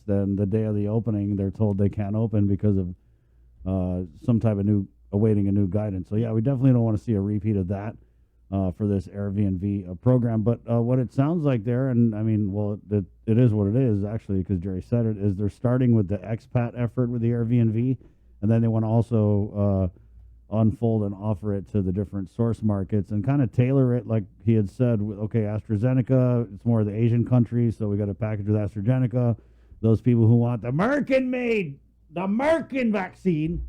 then the day of the opening, they're told they can't open because of some type of awaiting a new guidance. So yeah, we definitely don't want to see a repeat of that for this Airbnb program. But what it sounds like there, and I mean, well, it is what it is actually, because Jerry said it, is they're starting with the expat effort with the Airbnb, and then they want to also unfold and offer it to the different source markets and kind of tailor it, like he had said. Okay, AstraZeneca, it's more of the Asian countries, so we got a package with AstraZeneca. Those people who want the American vaccine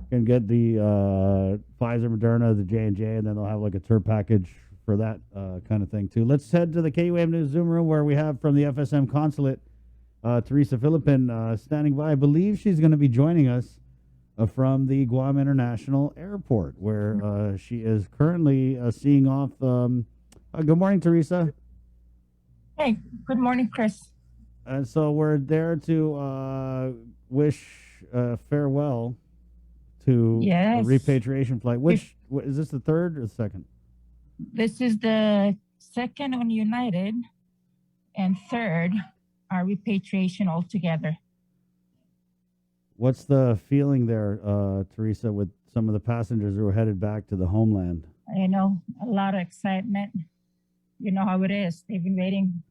can get the Pfizer, Moderna, the J&J, and then they'll have like a tour package for that kind of thing too. Let's head to the KUAM News Zoom room, where we have from the FSM consulate, Teresa Philippin standing by. I believe she's going to be joining us from the Guam International Airport, where she is currently seeing off. Good morning, Teresa. Hey, good morning, Chris. And so we're there to wish farewell to a repatriation flight. Is this the third or the second? This is the second on United, and third, our repatriation altogether. What's the feeling there, Teresa, with some of the passengers who are headed back to the homeland? You know, a lot of excitement. You know how it is. They've been waiting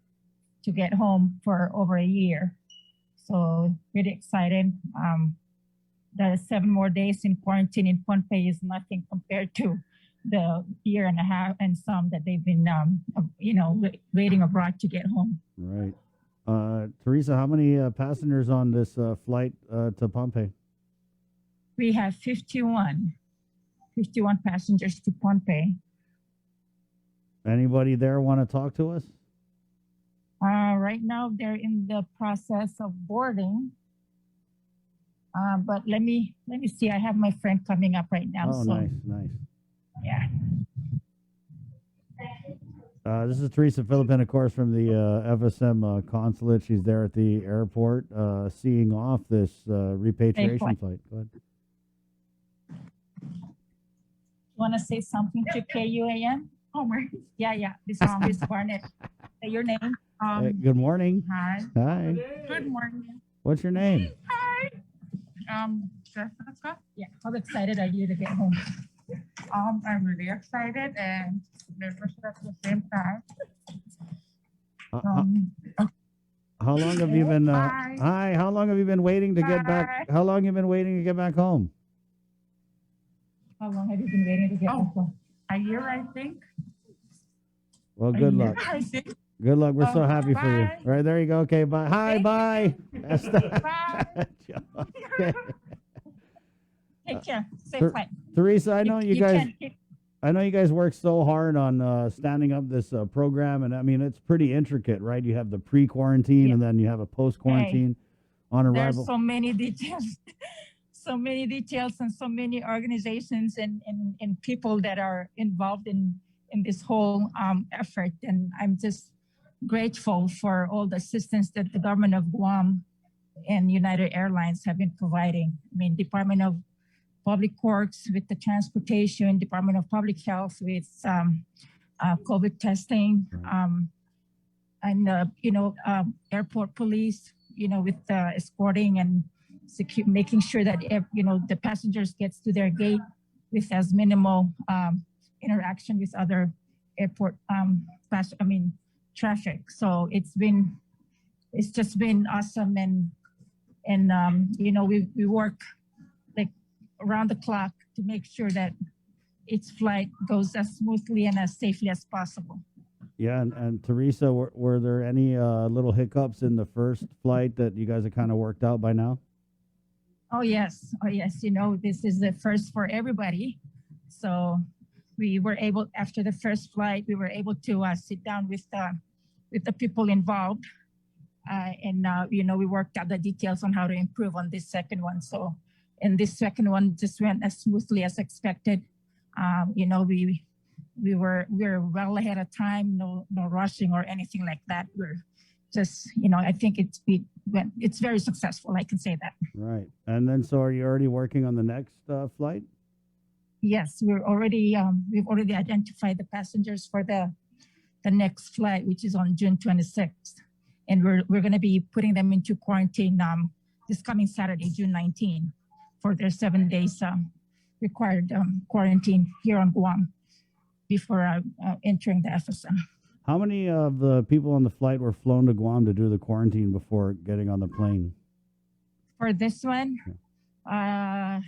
to get home for over a year. So really excited. The 7 more days in quarantine in Pohnpei is nothing compared to the year and a half and some that they've been, waiting abroad to get home. Right. Teresa, how many passengers on this flight to Pohnpei? We have 51 passengers to Pohnpei. Anybody there want to talk to us? Right now, they're in the process of boarding. But let me see. I have my friend coming up right now. Oh, so. Nice. Yeah. This is Teresa Philippin, of course, from the FSM consulate. She's there at the airport seeing off this repatriation flight. Go ahead. You want to say something to KUAM? Homer. Yeah. This is Barnett. Say your name. Good morning. Hi. Good morning. What's your name? Hi. Jessica. Yeah. How excited are you to get home? I'm really excited and nervous at the same time. How long have you been? Hi. How long have you been waiting to get back? How long have you been waiting to get back home? How long have you been waiting to get back home? A year, I think. Well, good luck. I think. Good luck. We're so happy for you. Right there you go. Okay, bye. Hi, bye. Bye. Okay. Take care. Safe flight. Teresa, I know you guys work so hard on standing up this program, and I mean it's pretty intricate, right? You have the pre-quarantine, and then you have a post-quarantine on arrival. There's so many details, and so many organizations and people that are involved in this whole effort, and I'm just grateful for all the assistance that the government of Guam and United Airlines have been providing. I mean, Department of Public Works with the transportation, Department of Public Health with COVID testing, and airport police, with escorting and making sure that the passengers gets to their gate with as minimal interaction with other airport traffic. So it's just been awesome, and we work like around the clock to make sure that its flight goes as smoothly and as safely as possible. Yeah, and Teresa, were there any little hiccups in the first flight that you guys have kind of worked out by now? Oh yes. This is the first for everybody. So we were able, after the first flight, we were able to sit down with the people involved, and we worked out the details on how to improve on this second one. So, and this second one just went as smoothly as expected. We were well ahead of time, no rushing or anything like that. We're just, I think it's very successful. I can say that. Right. And then, so are you already working on the next flight? Yes, we've already identified the passengers for the next flight, which is on June 26th. and we're going to be putting them into quarantine this coming Saturday, June 19, for their 7 days required quarantine here on Guam before entering the FSM. How many of the people on the flight were flown to Guam to do the quarantine before getting on the plane? For this one, I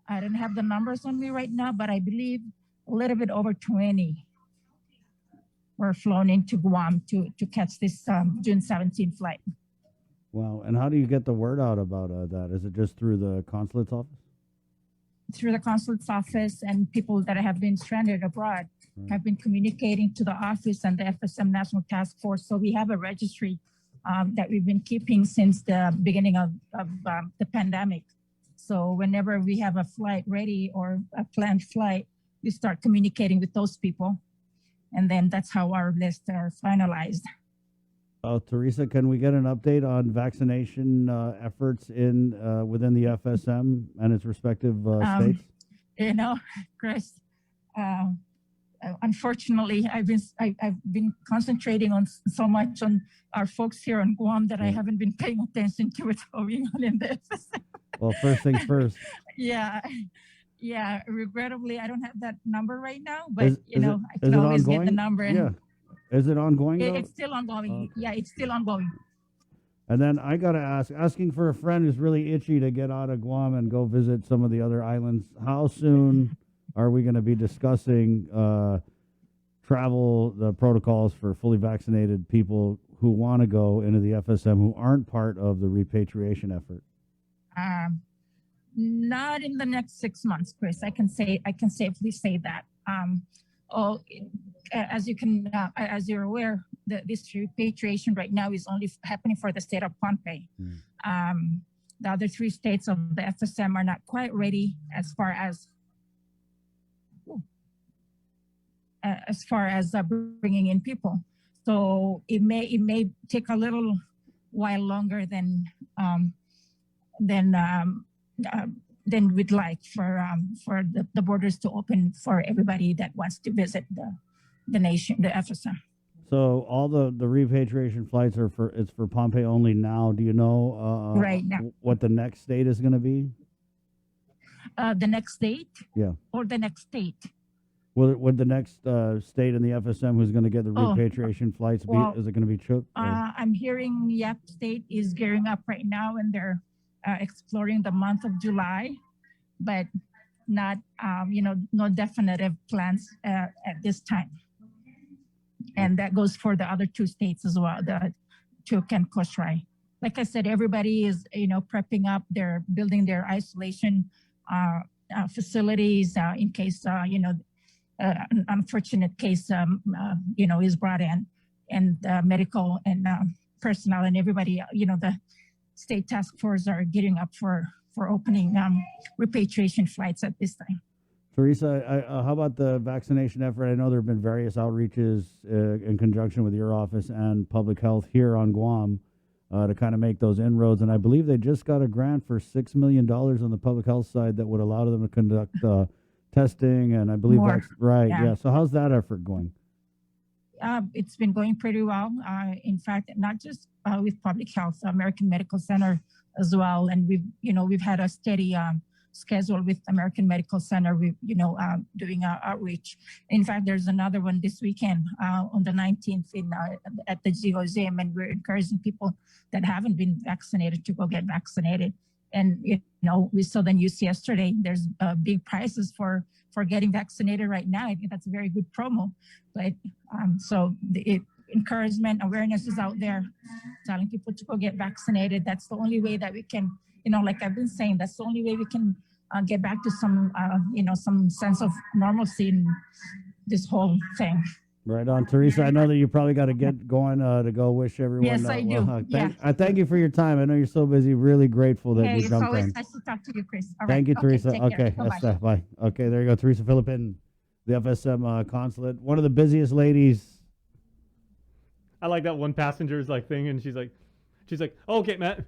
don't have the numbers on me right now, but I believe a little bit over 20 were flown into Guam to catch this June 17 flight. Wow. And how do you get the word out about that? Is it just through the consulate's office? Through the consulate's office, and people that have been stranded abroad have been communicating to the office and the FSM National Task Force. So we have a registry that we've been keeping since the beginning of the pandemic. So whenever we have a flight ready or a planned flight, we start communicating with those people. And then that's how our lists are finalized. Teresa, can we get an update on vaccination efforts within the FSM and its respective states? You know, Chris, unfortunately, I've been concentrating on so much on our folks here on Guam that I haven't been paying attention to what's going on in the FSM. Well, first things first. Yeah. Regrettably, I don't have that number right now, but I is can it always ongoing? get the number. And Yeah. Is it ongoing? it's still ongoing. Yeah, it's still ongoing. And then I got to asking for a friend who's really itchy to get out of Guam and go visit some of the other islands. How soon are we going to be discussing the protocols for fully vaccinated people who want to go into the FSM who aren't part of the repatriation effort? Not in the next 6 months, Chris. I can safely say that. As you're aware, this repatriation right now is only happening for the state of Pohnpei. The other 3 states of the FSM are not quite ready as far as bringing in people. So it may take a little while longer than we'd like for the borders to open for everybody that wants to visit the nation, the FSM. So all the repatriation flights are for Pohnpei only now. Do you know right now what the next state is going to be? The next state? Yeah. Or the next state? Would the next state in the FSM who's going to get the repatriation flights be? Is it going to be Chuuk? I'm hearing Yap State is gearing up right now, and they're exploring the month of July, but not no definitive plans at this time. And that goes for the other 2 states as well, the Chuuk and Koshrai. Like I said, everybody is prepping up. They're building their isolation facilities in case an unfortunate case is brought in, and medical and personnel and everybody, the state task force are gearing up for opening repatriation flights at this time. Teresa, how about the vaccination effort? I know there have been various outreaches in conjunction with your office and public health here on Guam to kind of make those inroads. And I believe they just got a grant for $6 million on the public health side that would allow them to conduct testing. And I believe that's right. Yeah. So how's that effort going? It's been going pretty well. In fact, not just with public health, American Medical Center as well. And we've had a steady schedule with American Medical Center. Doing outreach. In fact, there's another one this weekend on the 19th at the GOZM, and we're encouraging people that haven't been vaccinated to go get vaccinated. And we saw the news yesterday. There's big prices for getting vaccinated right now. I think that's a very good promo. But so the encouragement, awareness is out there, telling people to go get vaccinated. That's the only way that we can, like I've been saying, that's the only way we can get back to some sense of normalcy in this whole thing. Right on, Teresa. I know that you probably got to get going to go wish everyone. Yes, I do. I thank you for your time. I know you're so busy. Really grateful that you jumped on. It's always nice to talk to you, Chris. All thank right. you, Teresa. Okay. Bye. Okay, there you go. Teresa Philippin, the FSM consulate, one of the busiest ladies. I like that one passenger's thing, and she's like, oh, okay, Matt.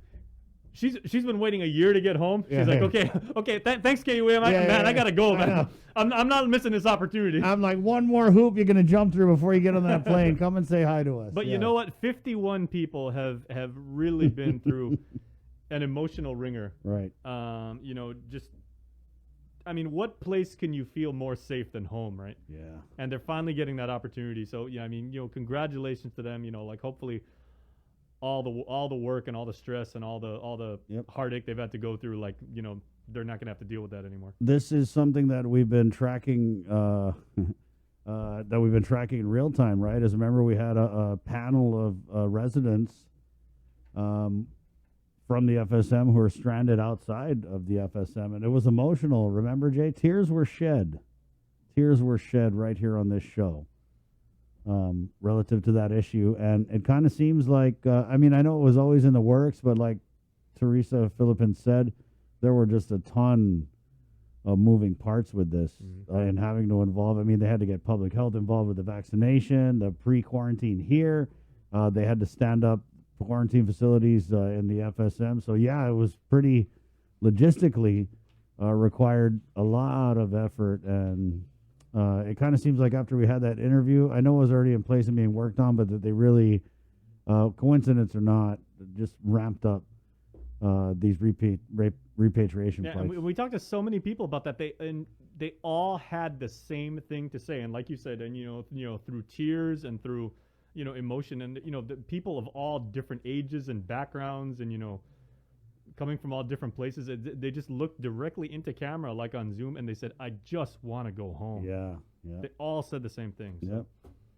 she's been waiting a year to get home. She's Yeah, like, yeah. okay, thanks KUAM. Yeah, Man, yeah, I gotta go, I know. man. I'm not missing this opportunity. I'm like, one more hoop you're gonna jump through before you get on that plane. Come and say hi to us. But you know what? 51 people have really been through an emotional ringer. Right. You know, just I mean, what place can you feel more safe than home, right? Yeah. And they're finally getting that opportunity. So yeah, I mean, you know, congratulations to them. You know, like hopefully all the work and all the stress and all the Yep. heartache they've had to go through, like, you know, they're not gonna have to deal with that anymore. This is something that we've been tracking. That we've been tracking in real time, right? As a member, we had a panel of residents from the FSM who are stranded outside of the FSM, and it was emotional. Remember, Jay? Tears were shed right here on this show relative to that issue. And it kind of seems like, I mean, I know it was always in the works, but like Teresa Philippines said, there were just a ton of moving parts with this and having to involve. I mean, they had to get public health involved with the vaccination, the pre-quarantine here. They had to stand up quarantine facilities in the FSM. So yeah, it was pretty logistically required a lot of effort, and it kind of seems like after we had that interview, I know it was already in place and being worked on, but that they really, coincidence or not, just ramped up these repatriation Yeah, flights. and we talked to so many people about that. They all had the same thing to say, and like you said, and you know, through tears and through, you know, emotion, and you know, the people of all different ages and backgrounds, and you know, coming from all different places, they just looked directly into camera, like on Zoom, and they said, "I just want to go home." Yeah. They all said the same thing. So. Yep.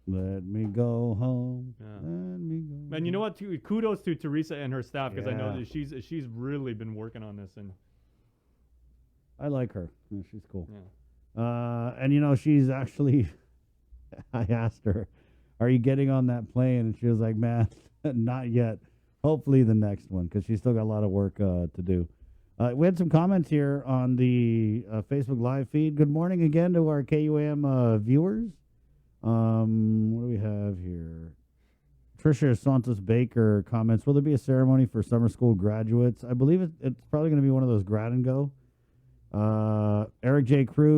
Let me go home. Yeah. Let me go. And you know what? Kudos to Teresa and her staff, because I know Yeah. that she's really been working on this, and I like her. Yeah, she's cool. yeah. And you know, she's actually, I asked her, are you getting on that plane? And she was like, man, not yet. Hopefully the next one, because she's still got a lot of work to do. We had some comments here on the Facebook Live feed. Good morning again to our KUAM viewers. What do we have here? Tricia Santos Baker comments, will there be a ceremony for summer school graduates? I believe it's probably going to be one of those grad and go. Eric J. Cruz.